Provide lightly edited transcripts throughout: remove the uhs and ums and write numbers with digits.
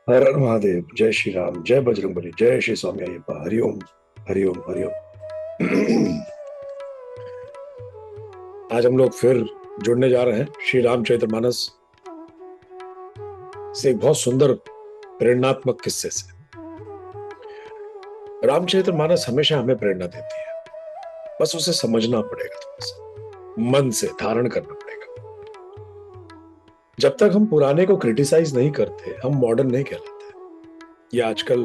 हर हर महादेव, जय श्री राम, जय बजरंगबली, जय श्री स्वामी अय्यप्पा। हरिओम, हरिओम, हरिओम। आज हम लोग फिर जुड़ने जा रहे हैं श्री रामचरितमानस से एक बहुत सुंदर प्रेरणात्मक किस्से से। रामचरितमानस हमेशा हमें प्रेरणा देती है, बस उसे समझना पड़ेगा, थोड़ा सा मन से धारण करना पड़ेगा। जब तक हम पुराने को क्रिटिसाइज नहीं करते, हम मॉडर्न नहीं कहलाते। ये आजकल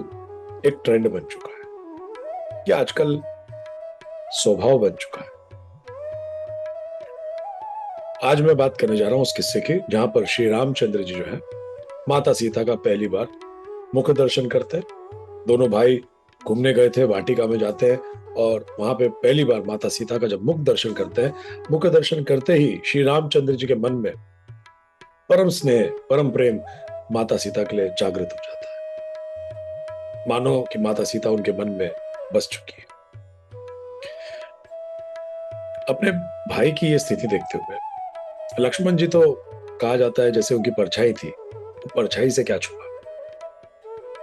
एक ट्रेंड बन चुका है, ये आजकल स्वभाव बन चुका है। आज मैं बात करने जा रहा हूं उस किस्से की जहां पर श्री रामचंद्र जी जो है माता सीता का पहली बार मुख दर्शन करते हैं। दोनों भाई घूमने गए थे, वाटिका में जाते हैं और वहां पे पहली बार माता सीता का जब मुख दर्शन करते हैं, मुख दर्शन करते ही श्री रामचंद्र जी के मन में परम स्नेह, परम प्रेम माता सीता के लिए जागृत हो जाता है। मानो कि माता सीता उनके मन में बस चुकी है। अपने भाई की ये स्थिति देखते हुए लक्ष्मण जी तो कहा जाता है जैसे उनकी परछाई थी, तो परछाई से क्या छुपा,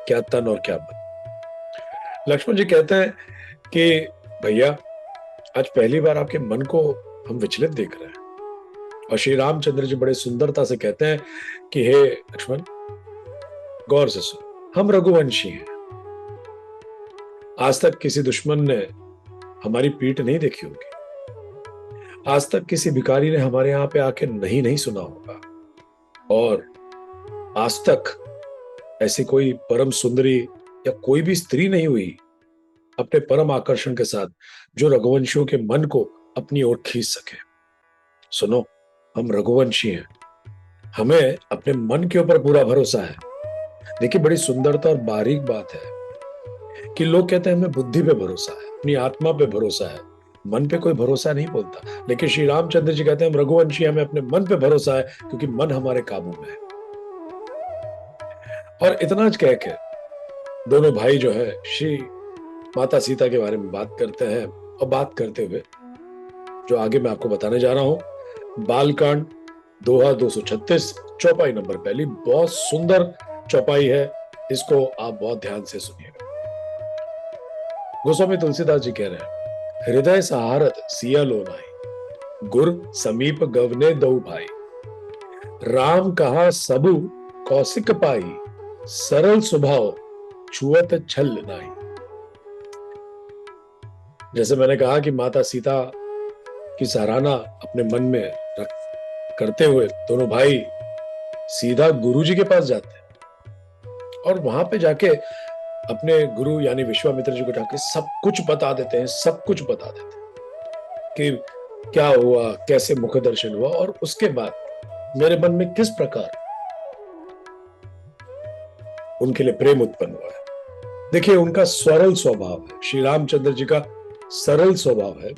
क्या तन और क्या मन। लक्ष्मण जी कहते हैं कि भैया, आज पहली बार आपके मन को हम विचलित देख रहे हैं। और श्री रामचंद्र जी बड़े सुंदरता से कहते हैं कि हे लक्ष्मण, गौर से सुन, हम रघुवंशी हैं। आज तक किसी दुश्मन ने हमारी पीठ नहीं देखी होगी, आज तक किसी भिखारी ने हमारे यहाँ पे आके नहीं नहीं सुना होगा, और आज तक ऐसी कोई परम सुंदरी या कोई भी स्त्री नहीं हुई अपने परम आकर्षण के साथ जो रघुवंशियों के मन को अपनी ओर खींच सके। सुनो, हम रघुवंशी हैं, हमें अपने मन के ऊपर पूरा भरोसा है। देखिए, बड़ी सुंदरता और बारीक बात है कि लोग कहते हैं हमें बुद्धि पे भरोसा है, अपनी आत्मा पे भरोसा है, मन पे कोई भरोसा नहीं बोलता। लेकिन श्री रामचंद्र जी कहते हैं हम रघुवंशी, हमें अपने मन पे भरोसा है क्योंकि मन हमारे काबू में है। और इतना कह के दोनों भाई जो है श्री माता सीता के बारे में बात करते हैं। और बात करते हुए जो आगे मैं आपको बताने जा रहा हूं, बालकांड दोहा 236, चौपाई नंबर पहली, बहुत सुंदर चौपाई है, इसको आप बहुत ध्यान से सुनिएगा। गोस्वामी तुलसीदास जी कह रहे हैं, हृदय सहारत सिया लो नाई, गुर समीप गवने दो भाई, राम कहा सबु कौशिक पाई, सरल स्वभाव छुअत छल नाई। जैसे मैंने कहा कि माता सीता की सराहना अपने मन में रख करते हुए दोनों भाई सीधा गुरु जी के पास जाते हैं और वहां पे जाके अपने गुरु यानी विश्वामित्र जी को जाके सब कुछ बता देते हैं, सब कुछ बता देते हैं कि क्या हुआ, कैसे मुख दर्शन हुआ और उसके बाद मेरे मन में किस प्रकार उनके लिए प्रेम उत्पन्न हुआ है। देखिए, उनका सरल स्वभाव है, श्री रामचंद्र जी का सरल स्वभाव है,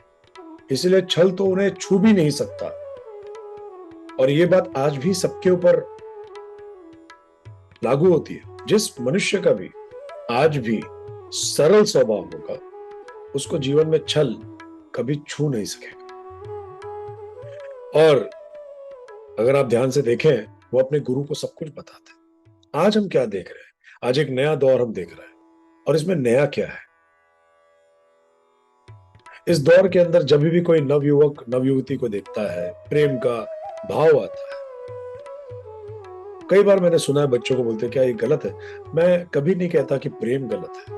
इसलिए छल तो उन्हें छू भी नहीं सकता। और ये बात आज भी सबके ऊपर लागू होती है। जिस मनुष्य का भी आज भी सरल स्वभाव होगा, उसको जीवन में छल कभी छू नहीं सकेगा। और अगर आप ध्यान से देखें, वो अपने गुरु को सब कुछ बताते हैं। आज हम क्या देख रहे हैं? आज एक नया दौर हम देख रहे हैं, और इसमें नया क्या है? इस दौर के अंदर जब भी कोई नवयुवक नवयुवती को देखता है, प्रेम का भाव आता है। कई बार मैंने सुना है बच्चों को बोलते, क्या ये गलत है? मैं कभी नहीं कहता कि प्रेम गलत है।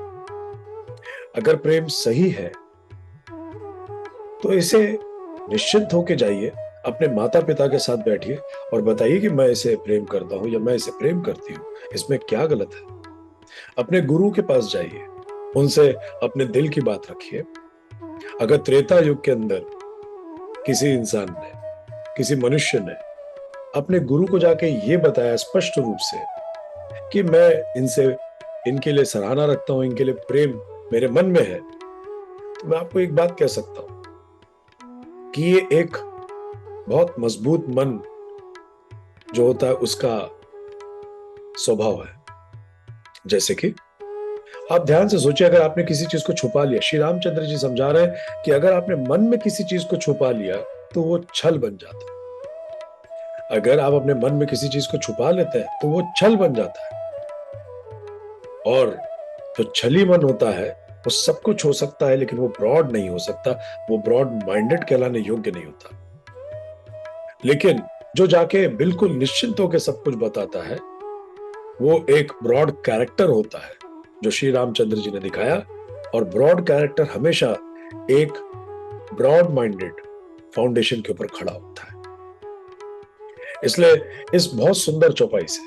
अगर प्रेम सही है तो इसे निश्चिंत होके जाइए, अपने माता पिता के साथ बैठिए और बताइए कि मैं इसे प्रेम करता हूं या मैं इसे प्रेम करती हूं, इसमें क्या गलत है? अपने गुरु के पास जाइए, उनसे अपने दिल की बात रखिए। अगर त्रेता युग के अंदर किसी इंसान ने, किसी मनुष्य ने अपने गुरु को जाके ये बताया स्पष्ट रूप से कि मैं इनसे, इनके लिए सराहना रखता हूं, इनके लिए प्रेम मेरे मन में है, तो मैं आपको एक बात कह सकता हूं कि ये एक बहुत मजबूत मन जो होता है उसका स्वभाव है। जैसे कि आप ध्यान से सोचिए, अगर आपने किसी चीज को छुपा लिया, श्री रामचंद्र जी समझा रहे हैं कि अगर आपने मन में किसी चीज को छुपा लिया तो वो छल बन जाता है। अगर आप अपने मन में किसी चीज को छुपा लेते हैं तो वो छल बन जाता है। और जो छली मन होता है वो सब कुछ हो सकता है, लेकिन वो ब्रॉड नहीं हो सकता, वो ब्रॉड माइंडेड कहलाने योग्य नहीं होता। लेकिन जो जाके बिल्कुल निश्चिंत होकर सब कुछ बताता है, वो एक ब्रॉड कैरेक्टर होता है, जो श्री रामचंद्र जी ने दिखाया। और ब्रॉड कैरेक्टर हमेशा एक ब्रॉड माइंडेड फाउंडेशन के ऊपर खड़ा होता है। इसलिए इस बहुत सुंदर चौपाई से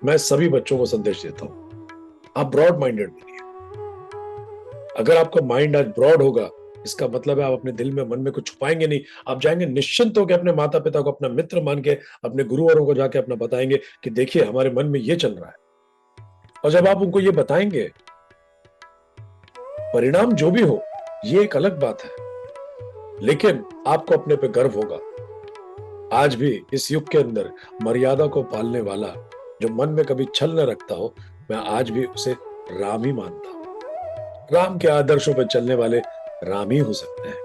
मैं सभी बच्चों को संदेश देता हूं, आप ब्रॉड माइंडेड बनिए। अगर आपका माइंड आज ब्रॉड होगा, इसका मतलब है आप अपने दिल में, मन में कुछ छुपाएंगे नहीं। आप जाएंगे निश्चिंत होकर अपने माता पिता को अपना मित्र मान के, अपने गुरुवरों को जाके अपना बताएंगे कि देखिए हमारे मन में ये चल रहा है। और जब आप उनको ये बताएंगे, परिणाम जो भी हो ये एक अलग बात है, लेकिन आपको अपने पे गर्व होगा। आज भी इस युग के अंदर मर्यादा को पालने वाला जो मन में कभी छल न रखता हो, मैं आज भी उसे राम ही मानता हूं। राम के आदर्शों पर चलने वाले राम ही हो सकते हैं।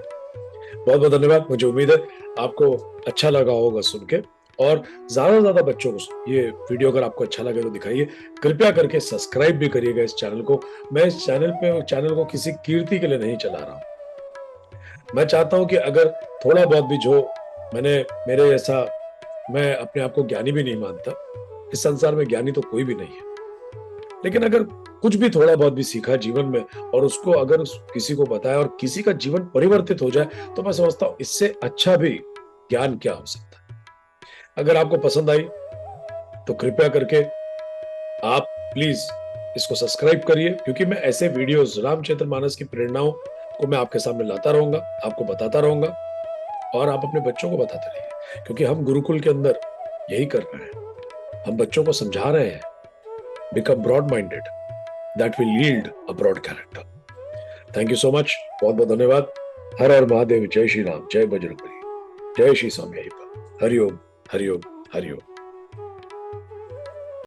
बहुत बहुत धन्यवाद। मुझे उम्मीद है आपको अच्छा लगा होगा सुन के, और ज्यादा से ज्यादा बच्चों को ये वीडियो अगर आपको अच्छा लगे तो दिखाइए। कृपया करके सब्सक्राइब भी करिएगा इस चैनल को। मैं इस चैनल को किसी कीर्ति के लिए नहीं चला रहा हूं। मैं चाहता हूं कि अगर थोड़ा बहुत भी जो मैंने मेरे जैसा, मैं अपने आप को ज्ञानी भी नहीं मानता, इस संसार में ज्ञानी तो कोई भी नहीं है, लेकिन अगर कुछ भी थोड़ा बहुत भी सीखा जीवन में और उसको अगर किसी को बताया और किसी का जीवन परिवर्तित हो जाए, तो मैं समझता हूं इससे अच्छा भी ज्ञान क्या हो सकता है। अगर आपको पसंद आई तो कृपया करके आप प्लीज इसको सब्सक्राइब करिए, क्योंकि मैं ऐसे वीडियोस रामचरितमानस की प्रेरणाओं को मैं आपके सामने लाता रहूंगा, आपको बताता रहूंगा, और आप अपने बच्चों को बताते रहिए, क्योंकि हम गुरुकुल के अंदर यही कर रहे हैं। हम बच्चों को समझा रहे हैं, become broad minded, that will yield a broad character. Thank you so much. बहुत बहुत धन्यवाद। हर हर महादेव। जय श्री राम, जय बजरंगबली, जय श्री स्वामी अय्यप्पा। हरिओम, हरिओम, हरिओम।